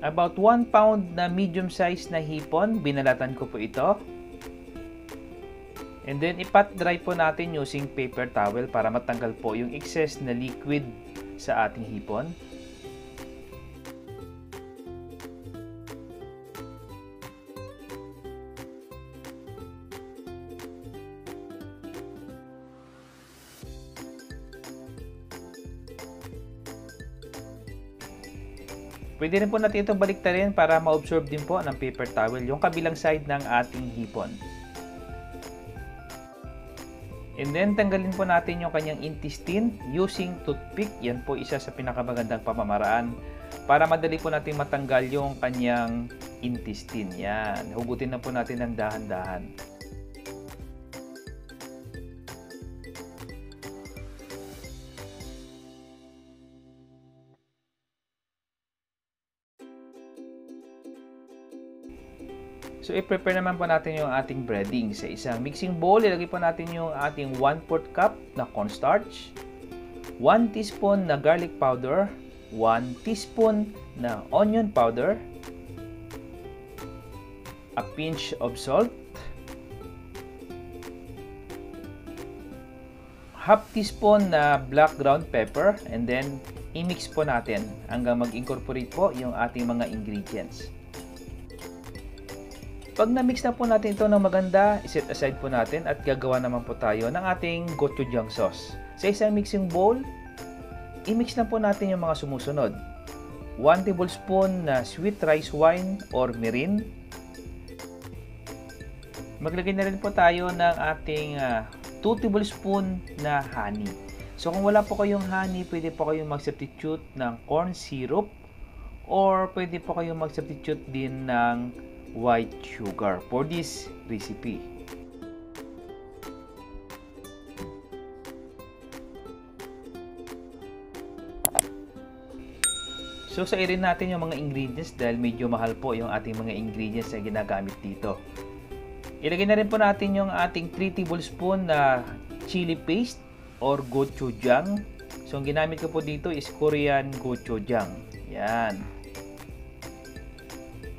About 1 pound na medium size na hipon, binalatan ko po ito. And then, ipat dry po natin using paper towel para matanggal po yung excess na liquid sa ating hipon. Pwede rin po natin ito baliktarin para ma-absorb din po ng paper towel yung kabilang side ng ating hipon. And then, tanggalin po natin yung kanyang intestine using toothpick. Yan po isa sa pinakamagandang pamamaraan para madali po natin matanggal yung kanyang intestine. Yan. Hugutin na po natin ng dahan-dahan. So, i-prepare naman po natin yung ating breading. Sa isang mixing bowl, ilagay po natin yung ating 1/4 cup na cornstarch, 1 teaspoon na garlic powder, 1 teaspoon na onion powder, a pinch of salt, half teaspoon na black ground pepper, and then i-mix po natin hanggang mag-incorporate po yung ating mga ingredients. Pag na-mix na po natin ito ng maganda, iset aside po natin at gagawa naman po tayo ng ating gochujang sauce. Sa isang mixing bowl, i-mix na po natin yung mga sumusunod. 1 tablespoon na sweet rice wine or mirin. Maglagay na rin po tayo ng ating 2 tablespoon na honey. So kung wala po kayong honey, pwede po kayong mag-substitute ng corn syrup or pwede po kayong mag-substitute din ng white sugar for this recipe. So, sairin natin yung mga ingredients dahil medyo mahal po yung ating mga ingredients na ginagamit dito. Ilagay na rin po natin yung ating 3 tablespoon na chili paste or gochujang. So, ang ginamit ko po dito is Korean gochujang. Yan.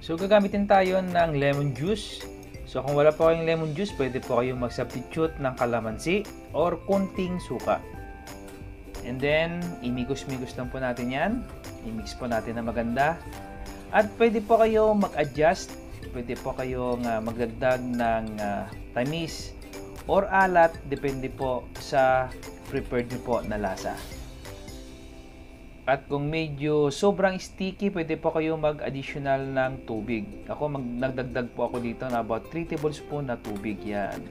So, gagamitin tayo ng lemon juice. So, kung wala po kayong lemon juice, pwede po kayong mag-substitute ng kalamansi or kunting suka. And then, imigos-migos lang po natin yan. I-mix po natin na maganda. At pwede po kayong mag-adjust. Pwede po kayong magdagdag ng tamis or alat. Depende po sa prepared nyo po na lasa. At kung medyo sobrang sticky, pwede po kayo mag-additional ng tubig. Ako, nagdagdag po ako dito na about 3 tablespoon na tubig. Yan.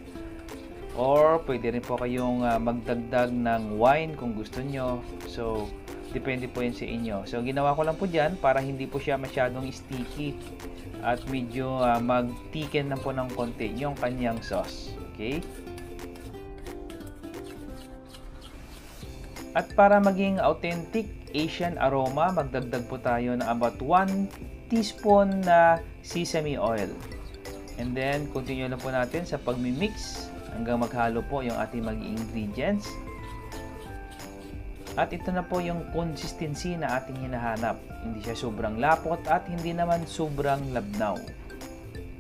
Or, pwede rin po kayong magdagdag ng wine kung gusto nyo. So, depende po yun sa inyo. So, ginawa ko lang po dyan para hindi po siya masyadong sticky at medyo mag-thicken na po ng konti yung kanyang sauce. Okay? At para maging authentic Asian aroma, magdagdag po tayo ng about 1 teaspoon na sesame oil. And then, continue lang po natin sa pagmimix hanggang maghalo po yung ating mga ingredients. At ito na po yung consistency na ating hinahanap. Hindi siya sobrang lapot at hindi naman sobrang labnaw.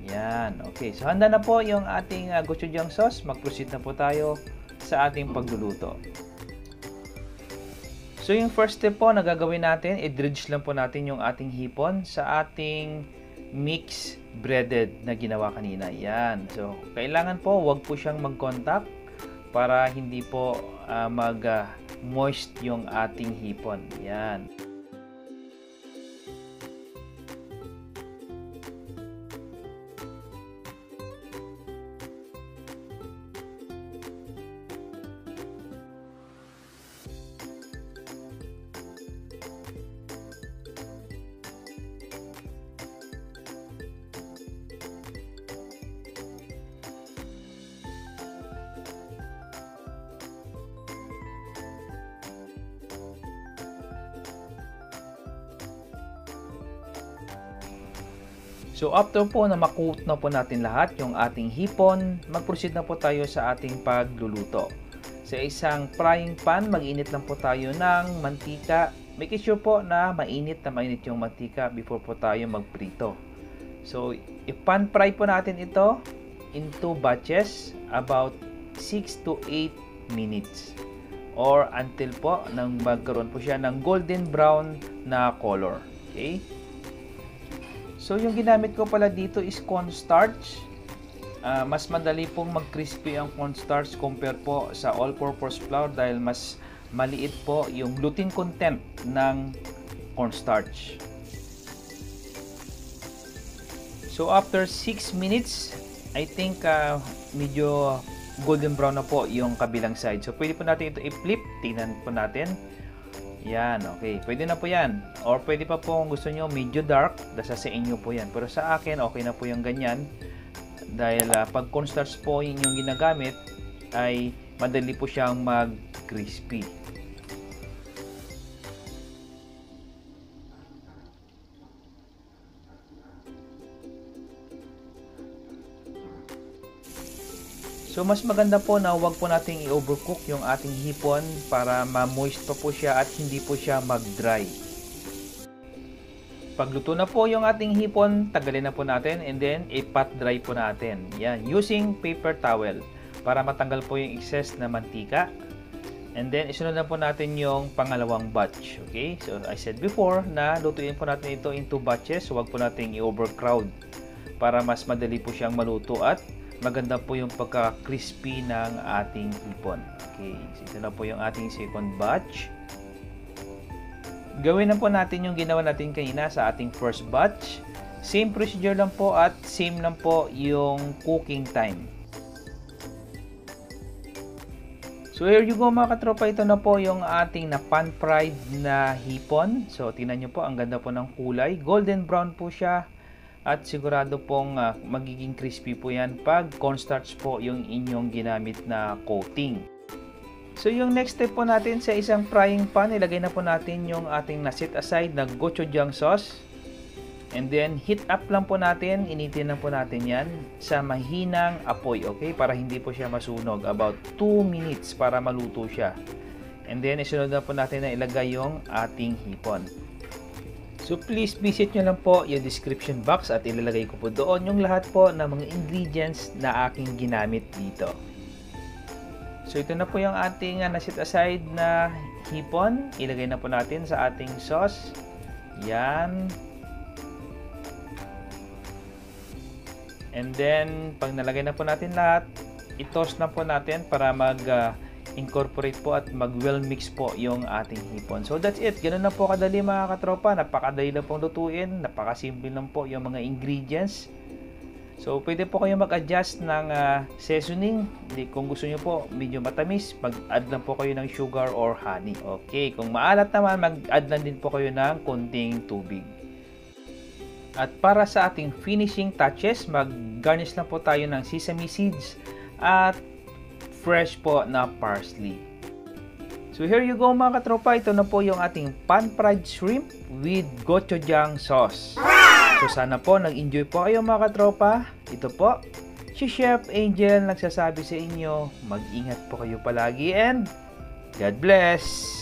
Yan. Okay. So, handa na po yung ating gochujang sauce. Mag-proceed na po tayo sa ating pagluluto. So, yung first step po na gagawin natin, i-dredge lang po natin yung ating hipon sa ating mix breaded na ginawa kanina. Yan. So, kailangan po, wag po siyang mag-contact para hindi po mag-moist yung ating hipon. Yan. So after po na makoat na po natin lahat yung ating hipon, mag-proceed na po tayo sa ating pagluluto. Sa isang frying pan, mag-init lang po tayo ng mantika. Make sure po na mainit yung mantika before po tayo magprito. So, i-pan fry po natin ito in 2 batches about 6 to 8 minutes or until po nang magkaroon po siya ng golden brown na color. Okay? So, yung ginamit ko pala dito is cornstarch. Mas madali pong mag-crispy ang cornstarch compare po sa all-purpose flour dahil mas maliit po yung gluten content ng cornstarch. So after 6 minutes, I think medyo golden brown na po yung kabilang side. So pwede po natin ito i-flip. Tingnan po natin. Yan, okay. Pwede na po yan. Or pwede pa po kung gusto nyo medyo dark. Dasa sa inyo po yan. Pero sa akin, okay na po yung ganyan. Dahil pag cornstarch po yung ginagamit, ay madali po siyang mag-crispy. So mas maganda po na huwag po nating i-overcook yung ating hipon para ma-moist pa po siya at hindi po siya mag-dry. Pagluto na po yung ating hipon, tagalin na po natin and then i-pat dry po natin. Yan, using paper towel para matanggal po yung excess na mantika. And then isunod na po natin yung pangalawang batch. Okay? So I said before na lutuin po natin ito in 2 batches. Huwag po nating i-overcrowd para mas madali po siyang maluto at maganda po yung pagka-crispy ng ating hipon. Okay, so ito na po yung ating second batch. Gawin na po natin yung ginawa natin kanina sa ating first batch. Same procedure lang po at same lang po yung cooking time. So here you go mga katropa, ito na po yung ating na pan fried na hipon. So tingnan nyo po, ang ganda po ng kulay. Golden brown po siya. At sigurado pong magiging crispy po yan pag cornstarch po yung inyong ginamit na coating. So yung next step po natin sa isang frying pan, ilagay na po natin yung ating na-set aside na gochujang sauce. And then heat up lang po natin, initin lang po natin yan sa mahinang apoy, okay? Para hindi po siya masunog, about 2 minutes para maluto siya. And then isunod na po natin na ilagay yung ating hipon. So please visit nyo lang po yung description box at ilalagay ko po doon yung lahat po ng mga ingredients na aking ginamit dito. So ito na po yung ating na-set aside na hipon. Ilagay na po natin sa ating sauce. Yan. And then pag nalagay na po natin lahat, i-toast na po natin para mag-incorporate po at mag-well mix po yung ating hipon. So that's it. Ganun na po kadali mga katropa. Napakadali lang pong lutuin. Napakasimple lang po yung mga ingredients. So pwede po kayo mag-adjust ng seasoning. Kung gusto nyo po medyo matamis, mag-add lang po kayo ng sugar or honey. Okay, kung maalat naman, mag-add lang din po kayo ng konting tubig. At para sa ating finishing touches, mag-garnish lang po tayo ng sesame seeds at fresh po na parsley. So here you go mga katropa, ito na po yung ating pan-fried shrimp with gochujang sauce. So sana po nag-enjoy po kayo mga katropa. Ito po, si Chef Angel nagsasabi sa inyo, mag-ingat po kayo palagi and God bless!